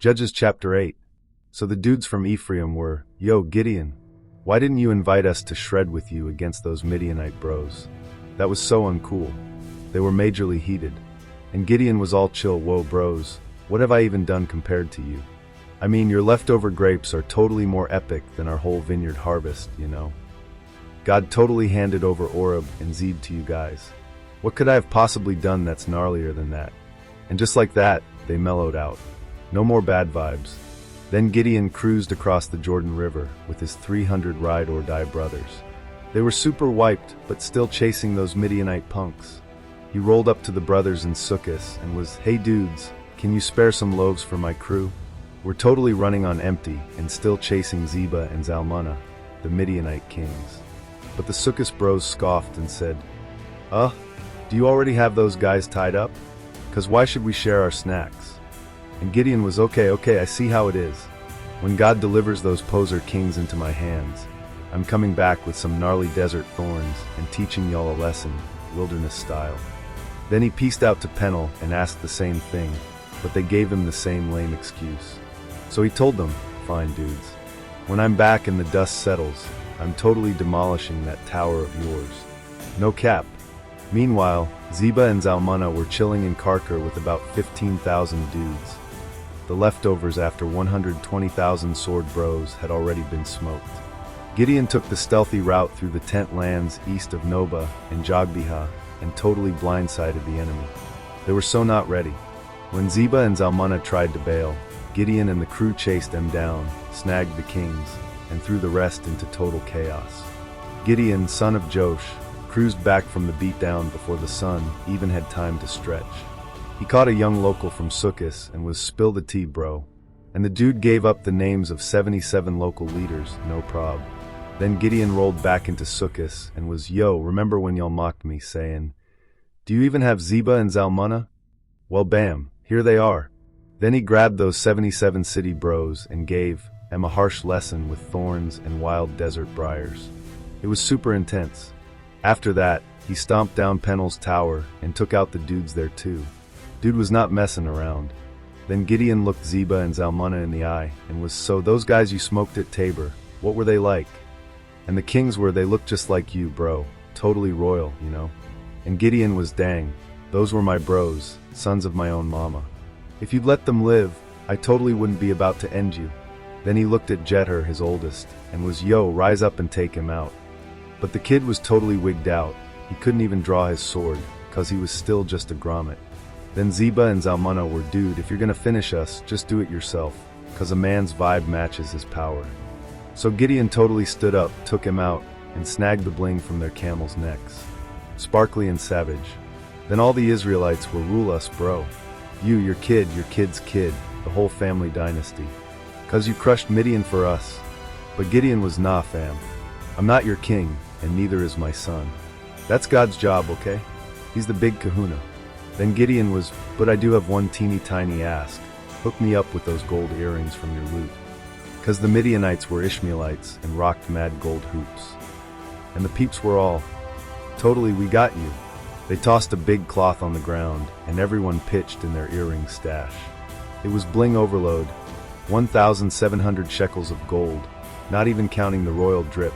Judges chapter 8. So the dudes from Ephraim were, "Yo, Gideon, why didn't you invite us to shred with you against those Midianite bros? That was so uncool." They were majorly heated. And Gideon was all chill. "Whoa, bros, what have I even done compared to you? I mean, your leftover grapes are totally more epic than our whole vineyard harvest, you know? God totally handed over Oreb and Zeb to you guys. What could I have possibly done that's gnarlier than that?" And just like that, they mellowed out. No more bad vibes. Then Gideon cruised across the Jordan River with his 300 ride-or-die brothers. They were super wiped, but still chasing those Midianite punks. He rolled up to the brothers in Sukkot and was, "Hey dudes, can you spare some loaves for my crew? We're totally running on empty and still chasing Zeba and Zalmunna, the Midianite kings." But the Sukkot bros scoffed and said, Do you already have those guys tied up? 'Cause why should we share our snacks?" And Gideon was, okay, I see how it is. When God delivers those poser kings into my hands, I'm coming back with some gnarly desert thorns and teaching y'all a lesson, wilderness style. Then he pieced out to Peniel and asked the same thing, but they gave him the same lame excuse. So he told them, "Fine dudes, when I'm back and the dust settles, I'm totally demolishing that tower of yours. No cap." Meanwhile, Zeba and Zalmunna were chilling in Karkar with about 15,000 dudes. The leftovers after 120,000 sword bros had already been smoked. Gideon took the stealthy route through the tent lands east of Noba and Jogbehah and totally blindsided the enemy. They were so not ready. When Zeba and Zalmunna tried to bail, Gideon and the crew chased them down, snagged the kings, and threw the rest into total chaos. Gideon, son of Josh, cruised back from the beatdown before the sun even had time to stretch. He caught a young local from Sukkot and was, "Spill the tea, bro." And the dude gave up the names of 77 local leaders, no prob. Then Gideon rolled back into Sukkot and was, "Yo, remember when y'all mocked me, saying, 'Do you even have Zeba and Zalmunna?' Well, bam, here they are." Then he grabbed those 77 city bros and gave them a harsh lesson with thorns and wild desert briars. It was super intense. After that, he stomped down Peniel's tower and took out the dudes there too. Dude was not messing around. Then Gideon looked Zeba and Zalmunna in the eye and was, "So those guys you smoked at Tabor, what were they like?" And the kings were, "They looked just like you, bro. Totally royal, you know?" And Gideon was, "Dang, those were my bros, sons of my own mama. If you'd let them live, I totally wouldn't be about to end you." Then he looked at Jether, his oldest, and was, "Yo, rise up and take him out." But the kid was totally wigged out. He couldn't even draw his sword, 'cause he was still just a grommet. Then Zeba and Zalmunna were, "Dude, if you're gonna finish us, just do it yourself, 'cause a man's vibe matches his power." So Gideon totally stood up, took him out, and snagged the bling from their camels' necks. Sparkly and savage. Then all the Israelites will, "Rule us, bro. You, your kid, your kid's kid, the whole family dynasty. 'Cause you crushed Midian for us." But Gideon was, "Nah, fam. I'm not your king, and neither is my son. That's God's job, okay? He's the big kahuna." Then Gideon was, "But I do have one teeny tiny ask. Hook me up with those gold earrings from your loot." 'Cause the Midianites were Ishmaelites and rocked mad gold hoops. And the peeps were all, "Totally, we got you." They tossed a big cloth on the ground, and everyone pitched in their earring stash. It was bling overload, 1,700 shekels of gold, not even counting the royal drip,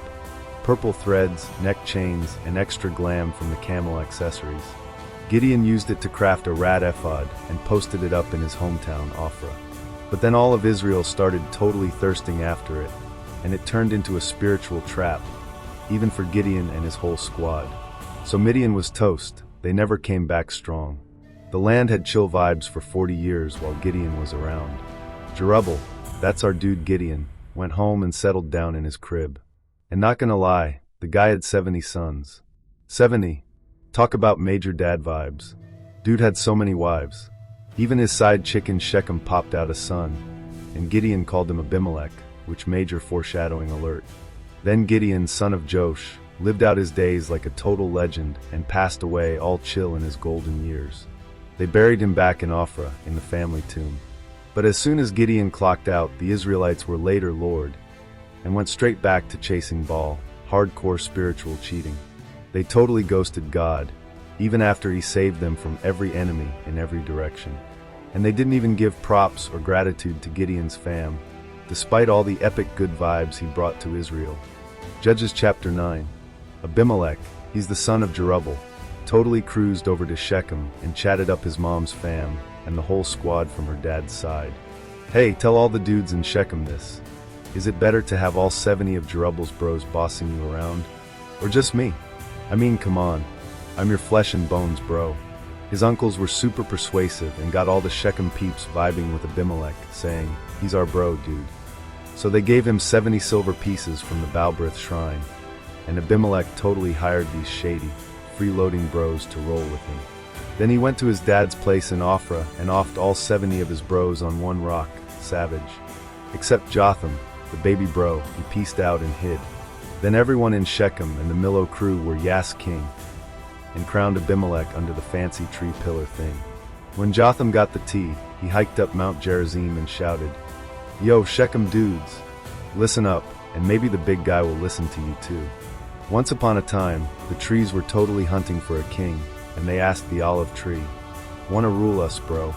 purple threads, neck chains, and extra glam from the camel accessories. Gideon used it to craft a rad ephod and posted it up in his hometown, Ophrah. But then all of Israel started totally thirsting after it, and it turned into a spiritual trap, even for Gideon and his whole squad. So Midian was toast. They never came back strong. The land had chill vibes for 40 years while Gideon was around. Jerubbaal, that's our dude Gideon, went home and settled down in his crib. And not gonna lie, the guy had 70 sons. 70. Talk about major dad vibes. Dude had so many wives. Even his side chicken Shechem popped out a son, and Gideon called him Abimelech, which major foreshadowing alert. Then Gideon, son of Josh, lived out his days like a total legend and passed away all chill in his golden years. They buried him back in Ophrah in the family tomb. But as soon as Gideon clocked out, the Israelites were later Lord and went straight back to chasing Baal, hardcore spiritual cheating. They totally ghosted God, even after he saved them from every enemy in every direction. And they didn't even give props or gratitude to Gideon's fam, despite all the epic good vibes he brought to Israel. Judges chapter 9. Abimelech, he's the son of Jerubbaal, totally cruised over to Shechem and chatted up his mom's fam and the whole squad from her dad's side. Hey, tell all the dudes in Shechem this. Is it better to have all 70 of Jerubbaal's bros bossing you around? Or just me? I mean, come on. I'm your flesh and bones bro. His uncles were super persuasive and got all the Shechem peeps vibing with Abimelech, saying, he's our bro, dude. So they gave him 70 silver pieces from the Baalberith shrine, and Abimelech totally hired these shady, freeloading bros to roll with him. Then he went to his dad's place in Ophrah and offed all 70 of his bros on one rock, savage. Except Jotham, the baby bro, he pieced out and hid. Then everyone in Shechem and the Millo crew were Yas king, and crowned Abimelech under the fancy tree pillar thing. When Jotham got the tea, he hiked up Mount Gerizim and shouted, Yo, Shechem dudes, listen up, and maybe the big guy will listen to you too. Once upon a time, the trees were totally hunting for a king, and they asked the olive tree, wanna rule us, bro?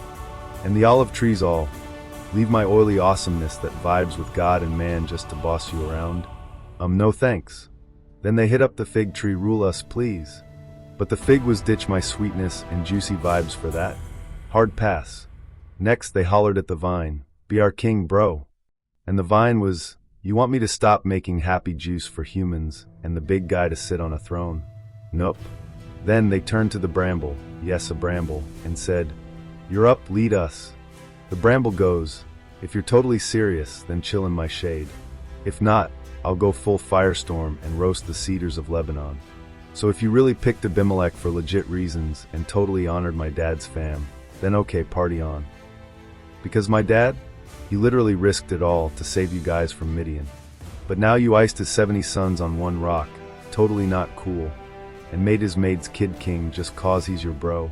And the olive tree's all, leave my oily awesomeness that vibes with God and man just to boss you around? No thanks. Then they hit up the fig tree, rule us, please. But the fig was ditch my sweetness and juicy vibes for that. Hard pass. Next they hollered at the vine, be our king, bro. And the vine was, you want me to stop making happy juice for humans and the big guy to sit on a throne? Nope. Then they turned to the bramble, yes a bramble, and said, you're up, lead us. The bramble goes, if you're totally serious, then chill in my shade. If not, I'll go full firestorm and roast the cedars of Lebanon. So if you really picked Abimelech for legit reasons and totally honored my dad's fam, then okay, party on. Because my dad, he literally risked it all to save you guys from Midian. But now you iced his 70 sons on one rock, totally not cool, and made his maid's kid king just cause he's your bro.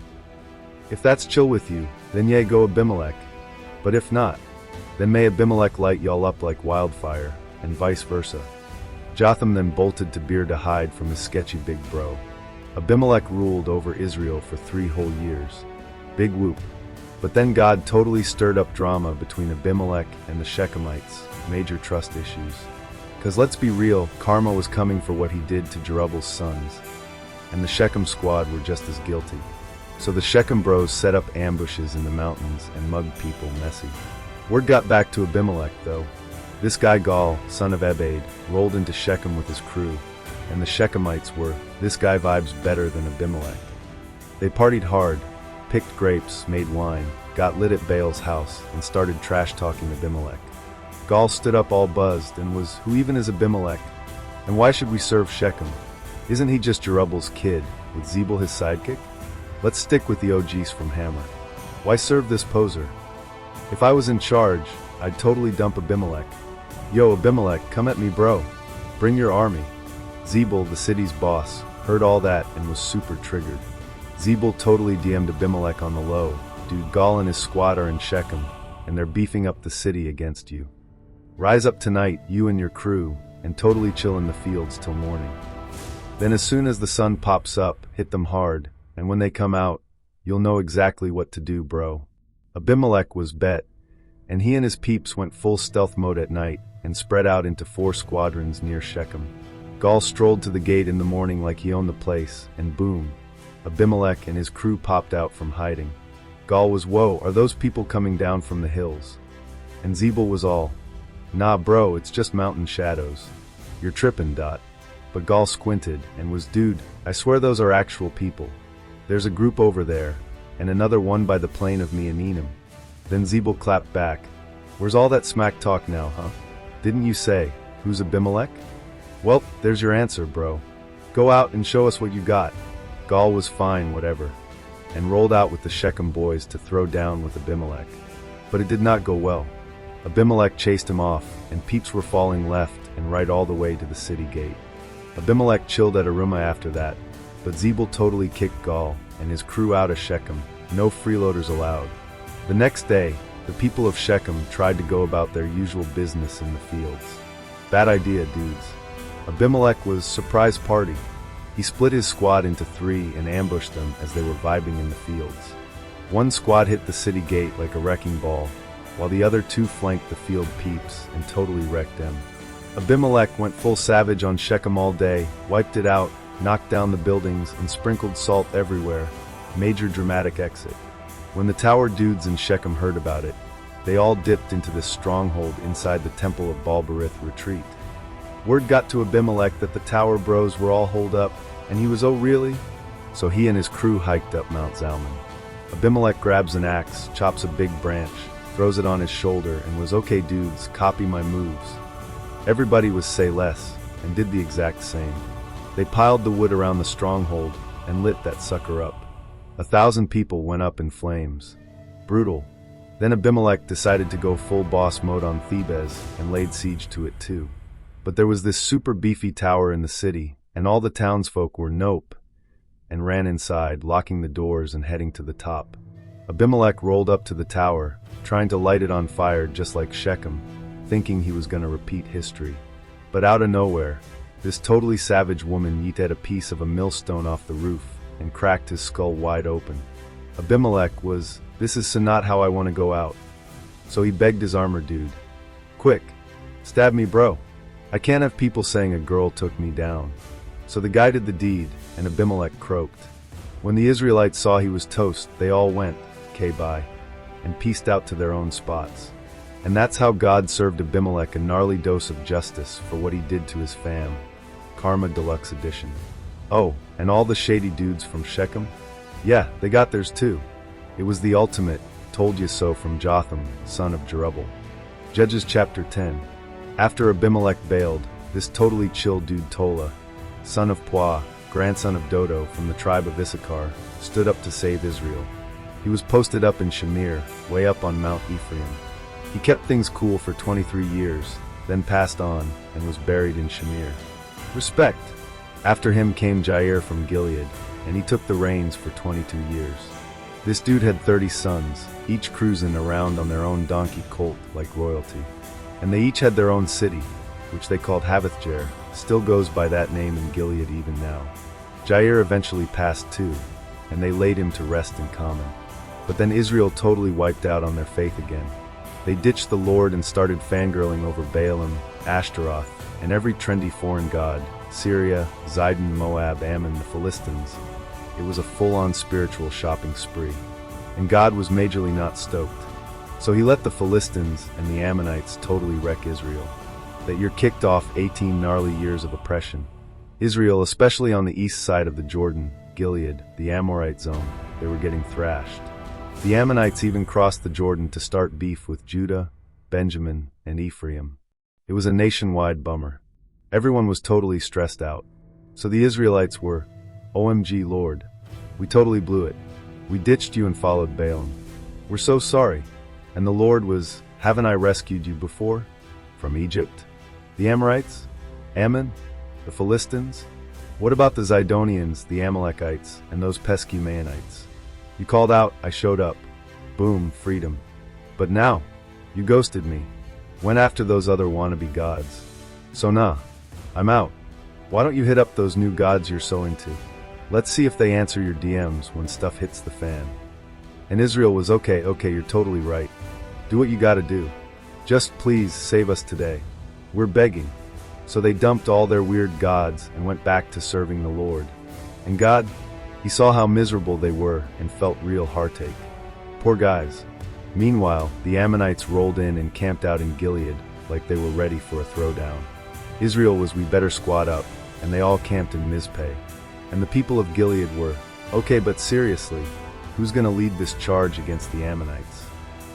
If that's chill with you, then yay go Abimelech. But if not, then may Abimelech light y'all up like wildfire, and vice versa. Jotham then bolted to Beer to hide from his sketchy big bro. Abimelech ruled over Israel for 3 whole years. Big whoop. But then God totally stirred up drama between Abimelech and the Shechemites, major trust issues. Cause let's be real, karma was coming for what he did to Jerubbaal's sons, and the Shechem squad were just as guilty. So the Shechem bros set up ambushes in the mountains and mugged people messy. Word got back to Abimelech though. This guy Gal, son of Ebed, rolled into Shechem with his crew, and the Shechemites were, this guy vibes better than Abimelech. They partied hard, picked grapes, made wine, got lit at Baal's house, and started trash-talking Abimelech. Gal stood up all buzzed and was, who even is Abimelech? And why should we serve Shechem? Isn't he just Jerubbaal's kid, with Zebul his sidekick? Let's stick with the OGs from Hammer. Why serve this poser? If I was in charge, I'd totally dump Abimelech. Yo Abimelech, come at me bro. Bring your army. Zebul, the city's boss, heard all that and was super triggered. Zebul totally DM'd Abimelech on the low, dude Gal and his squad are in Shechem, and they're beefing up the city against you. Rise up tonight, you and your crew, and totally chill in the fields till morning. Then as soon as the sun pops up, hit them hard, and when they come out, you'll know exactly what to do bro. Abimelech was bet, and he and his peeps went full stealth mode at night, and spread out into 4 squadrons near Shechem. Gal strolled to the gate in the morning like he owned the place, and boom, Abimelech and his crew popped out from hiding. Gal was, whoa, are those people coming down from the hills? And Zebul was all, nah bro, it's just mountain shadows. You're trippin', dot. But Gal squinted and was, dude, I swear those are actual people. There's a group over there, and another one by the plain of Midian. Then Zebul clapped back, where's all that smack talk now, huh? Didn't you say, who's Abimelech? Well, there's your answer, bro. Go out and show us what you got. Gal was fine, whatever, and rolled out with the Shechem boys to throw down with Abimelech. But it did not go well. Abimelech chased him off, and peeps were falling left and right all the way to the city gate. Abimelech chilled at Arumah after that, but Zebul totally kicked Gal and his crew out of Shechem, no freeloaders allowed. The next day, the people of Shechem tried to go about their usual business in the fields. Bad idea, dudes. Abimelech was surprise party. He split his squad into 3 and ambushed them as they were vibing in the fields. One squad hit the city gate like a wrecking ball, while the other two flanked the field peeps and totally wrecked them. Abimelech went full savage on Shechem all day, wiped it out, knocked down the buildings, and sprinkled salt everywhere. Major dramatic exit. When the tower dudes in Shechem heard about it, they all dipped into this stronghold inside the temple of Baal-berith retreat. Word got to Abimelech that the tower bros were all holed up, and he was, oh really? So he and his crew hiked up Mount Zalman. Abimelech grabs an axe, chops a big branch, throws it on his shoulder, and was, okay dudes, copy my moves. Everybody was say less, and did the exact same. They piled the wood around the stronghold, and lit that sucker up. 1,000 people went up in flames. Brutal. Then Abimelech decided to go full boss mode on Thebes, and laid siege to it too. But there was this super beefy tower in the city, and all the townsfolk were nope, and ran inside, locking the doors and heading to the top. Abimelech rolled up to the tower, trying to light it on fire just like Shechem, thinking he was going to repeat history. But out of nowhere, this totally savage woman yeeted a piece of a millstone off the roof and cracked his skull wide open. Abimelech was, this is not how I want to go out. So he begged his armor dude, quick, stab me bro. I can't have people saying a girl took me down. So the guy did the deed, and Abimelech croaked. When the Israelites saw he was toast, they all went, bye, and pieced out to their own spots. And that's how God served Abimelech a gnarly dose of justice for what he did to his fam. Karma Deluxe Edition. Oh, and all the shady dudes from Shechem? Yeah, they got theirs too. It was the ultimate, told you so from Jotham, son of Jerubbaal. Judges chapter 10. After Abimelech bailed, this totally chill dude Tola, son of Puah, grandson of Dodo from the tribe of Issachar, stood up to save Israel. He was posted up in Shamir, way up on Mount Ephraim. He kept things cool for 23 years, then passed on, and was buried in Shamir. Respect. After him came Jair from Gilead, and he took the reins for 22 years. This dude had 30 sons, each cruising around on their own donkey colt like royalty. And they each had their own city, which they called Havothjair, still goes by that name in Gilead even now. Jair eventually passed too, and they laid him to rest in common. But then Israel totally wiped out on their faith again. They ditched the Lord and started fangirling over Baalim, Ashtaroth, and every trendy foreign god, Syria, Zidon, Moab, Ammon, the Philistines. It was a full-on spiritual shopping spree. And God was majorly not stoked. So he let the Philistines and the Ammonites totally wreck Israel. That year kicked off 18 gnarly years of oppression. Israel, especially on the east side of the Jordan, Gilead, the Amorite zone, they were getting thrashed. The Ammonites even crossed the Jordan to start beef with Judah, Benjamin, and Ephraim. It was a nationwide bummer. Everyone was totally stressed out. So the Israelites were, OMG Lord, we totally blew it. We ditched you and followed Baalim. We're so sorry. And the Lord was, haven't I rescued you before? From Egypt? The Amorites? Ammon? The Philistines? What about the Zidonians, the Amalekites, and those pesky Maonites? You called out, I showed up. Boom, freedom. But now, you ghosted me. Went after those other wannabe gods. So nah, I'm out. Why don't you hit up those new gods you're so into? Let's see if they answer your DMs when stuff hits the fan. And Israel was, okay, you're totally right. Do what you gotta do. Just please save us today. We're begging. So they dumped all their weird gods and went back to serving the Lord. And God, he saw how miserable they were and felt real heartache. Poor guys. Meanwhile, the Ammonites rolled in and camped out in Gilead like they were ready for a throwdown. Israel was, we better squad up, and they all camped in Mizpeh. And the people of Gilead were, okay, but seriously, who's gonna lead this charge against the Ammonites?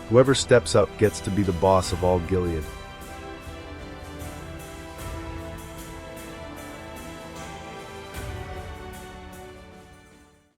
Whoever steps up gets to be the boss of all Gilead.